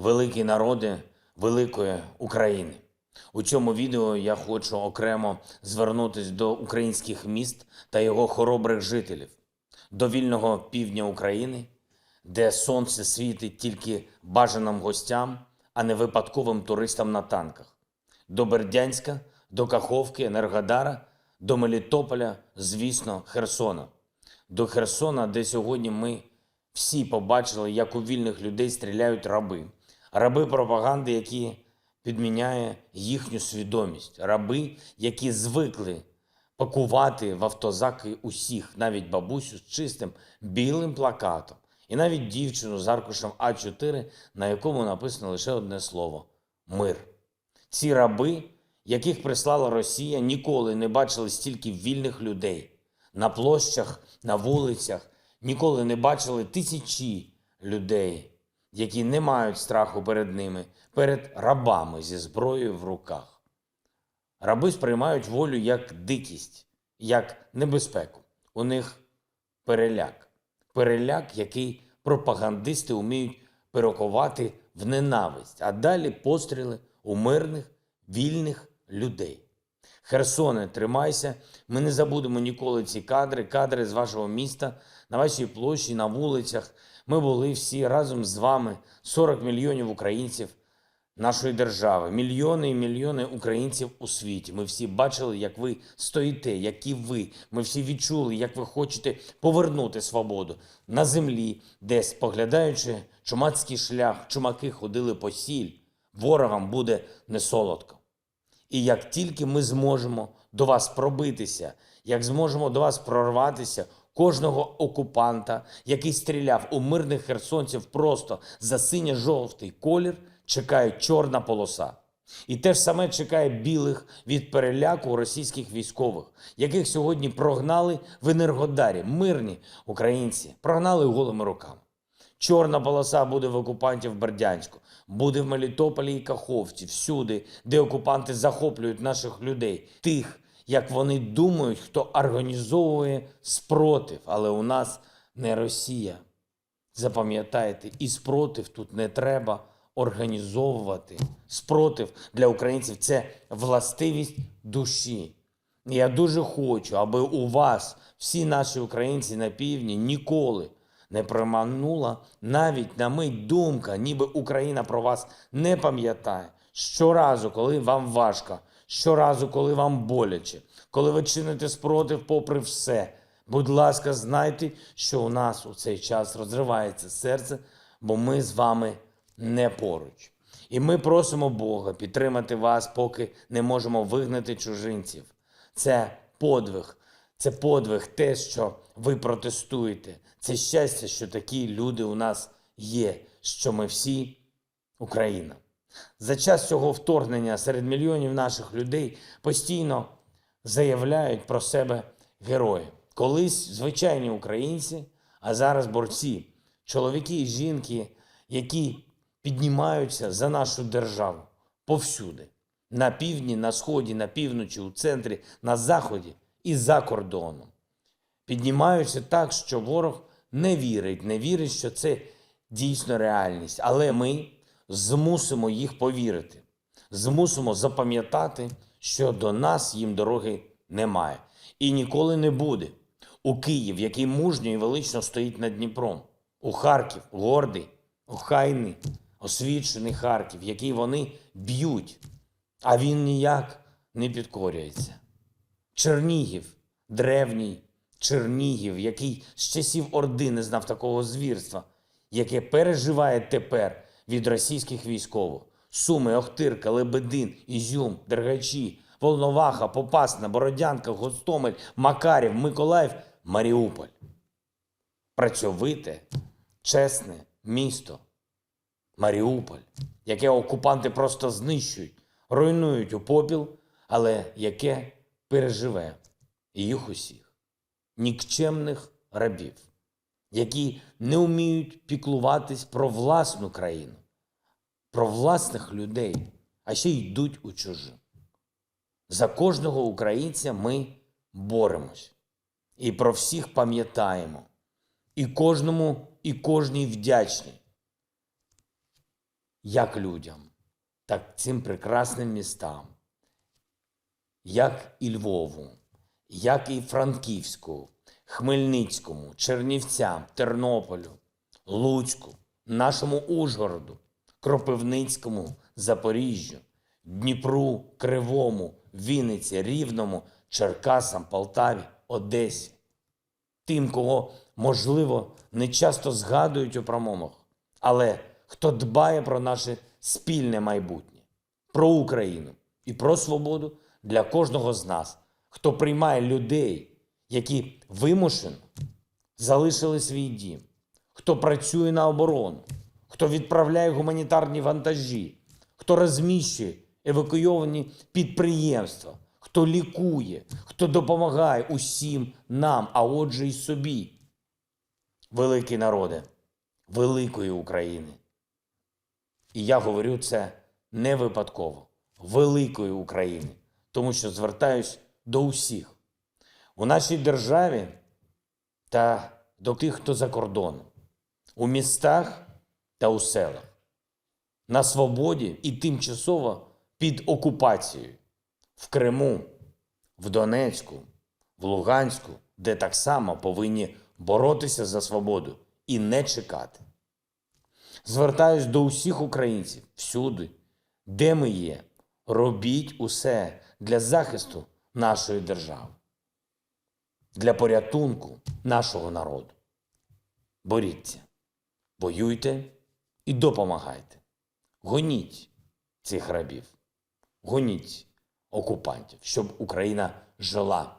великі народи великої України. У цьому відео я хочу окремо звернутися до українських міст та його хоробрих жителів, до вільного півдня України, де сонце світить тільки бажаним гостям, а не випадковим туристам на танках, до Бердянська, до Каховки, Енергодара, до Мелітополя, звісно, Херсона. До Херсона, де сьогодні ми всі побачили, як у вільних людей стріляють раби. Раби пропаганди, які підміняє їхню свідомість. Раби, які звикли пакувати в автозаки усіх, навіть бабусю з чистим білим плакатом. І навіть дівчину з аркушем А4, на якому написано лише одне слово – мир. Ці раби, яких прислала Росія, ніколи не бачили стільки вільних людей. На площах, на вулицях ніколи не бачили тисячі людей, які не мають страху перед ними, перед рабами зі зброєю в руках. Раби сприймають волю як дикість, як небезпеку. У них переляк. Переляк, який пропагандисти вміють перекувати в ненависть, а далі постріли у мирних, вільних людей. Херсоне, тримайся, ми не забудемо ніколи ці кадри з вашого міста, на вашій площі, на вулицях. Ми були всі разом з вами, 40 мільйонів українців нашої держави, мільйони і мільйони українців у світі. Ми всі бачили, як ви стоїте, які ви. Ми всі відчули, як ви хочете повернути свободу на землі, де, споглядаючи чумацький шлях, чумаки ходили по сіль, ворогам буде несолодко. І як тільки ми зможемо до вас пробитися, як зможемо до вас прорватися, кожного окупанта, який стріляв у мирних херсонців просто за синьо-жовтий колір, чекає чорна полоса. І те ж саме чекає білих від переляку російських військових, яких сьогодні прогнали в Енергодарі, мирні українці, прогнали голими руками. Чорна полоса буде в окупантів в Бердянську, буде в Мелітополі і Каховці, всюди, де окупанти захоплюють наших людей, тих, як вони думають, хто організовує спротив. Але у нас не Росія. Запам'ятайте, і спротив тут не треба організовувати. Спротив для українців – це властивість душі. І я дуже хочу, аби у вас, всі наші українці на півдні, ніколи не промайнула навіть на мить думка, ніби Україна про вас не пам'ятає. Щоразу, коли вам важко, щоразу, коли вам боляче, коли ви чините спротив попри все, будь ласка, знайте, що у нас у цей час розривається серце, бо ми з вами не поруч. І ми просимо Бога підтримати вас, поки не можемо вигнати чужинців. Це подвиг те, що ви протестуєте. Це щастя, що такі люди у нас є, що ми всі Україна. За час цього вторгнення серед мільйонів наших людей постійно заявляють про себе герої. Колись звичайні українці, а зараз борці, чоловіки і жінки, які піднімаються за нашу державу повсюди. На півдні, на сході, на півночі, у центрі, на заході і за кордоном. Піднімаються так, що ворог не вірить, що це дійсно реальність. Але ми змусимо їх повірити. Змусимо запам'ятати, що до нас їм дороги немає. І ніколи не буде. У Київ, який мужньо і велично стоїть над Дніпром. У Харків, гордий, охайний, освічений Харків, який вони б'ють. А він ніяк не підкорюється. Чернігів, древній Чернігів, який з часів Орди не знав такого звірства, яке переживає тепер від російських військових. Суми, Охтирка, Лебедин, Ізюм, Дергачі, Волноваха, Попасна, Бородянка, Гостомель, Макарів, Миколаїв, Маріуполь. Працьовите, чесне місто Маріуполь, яке окупанти просто знищують, руйнують у попіл, але яке переживе їх усіх. Нікчемних рабів, які не вміють піклуватись про власну країну, про власних людей, а ще йдуть у чужу. За кожного українця ми боремось. І про всіх пам'ятаємо. І кожному, і кожній вдячні. як людям, так цим прекрасним містам, як і Львову, як і Франківську, Хмельницькому, Чернівцям, Тернополю, Луцьку, нашому Ужгороду, Кропивницькому, Запоріжжю, Дніпру, Кривому, Вінниці, Рівному, Черкасам, Полтаві, Одесі. Тим, кого, можливо, не часто згадують у промовах, але хто дбає про наше спільне майбутнє, про Україну і про свободу для кожного з нас, хто приймає людей, які вимушено залишили свій дім, хто працює на оборону, хто відправляє гуманітарні вантажі, хто розміщує евакуйовані підприємства, хто лікує, хто допомагає усім нам, а отже й собі. Великий народе великої України. І я говорю це не випадково. Великої України. Тому що звертаюсь до усіх. У нашій державі та до тих, хто за кордоном. У містах та у селах. На свободі і тимчасово під окупацією. В Криму, в Донецьку, в Луганську, де так само повинні боротися за свободу і не чекати. Звертаюсь до усіх українців всюди, де ми є. Робіть усе для захисту нашої держави, для порятунку нашого народу. Боріться, воюйте і допомагайте. Гоніть цих рабів, гоніть окупантів, щоб Україна жила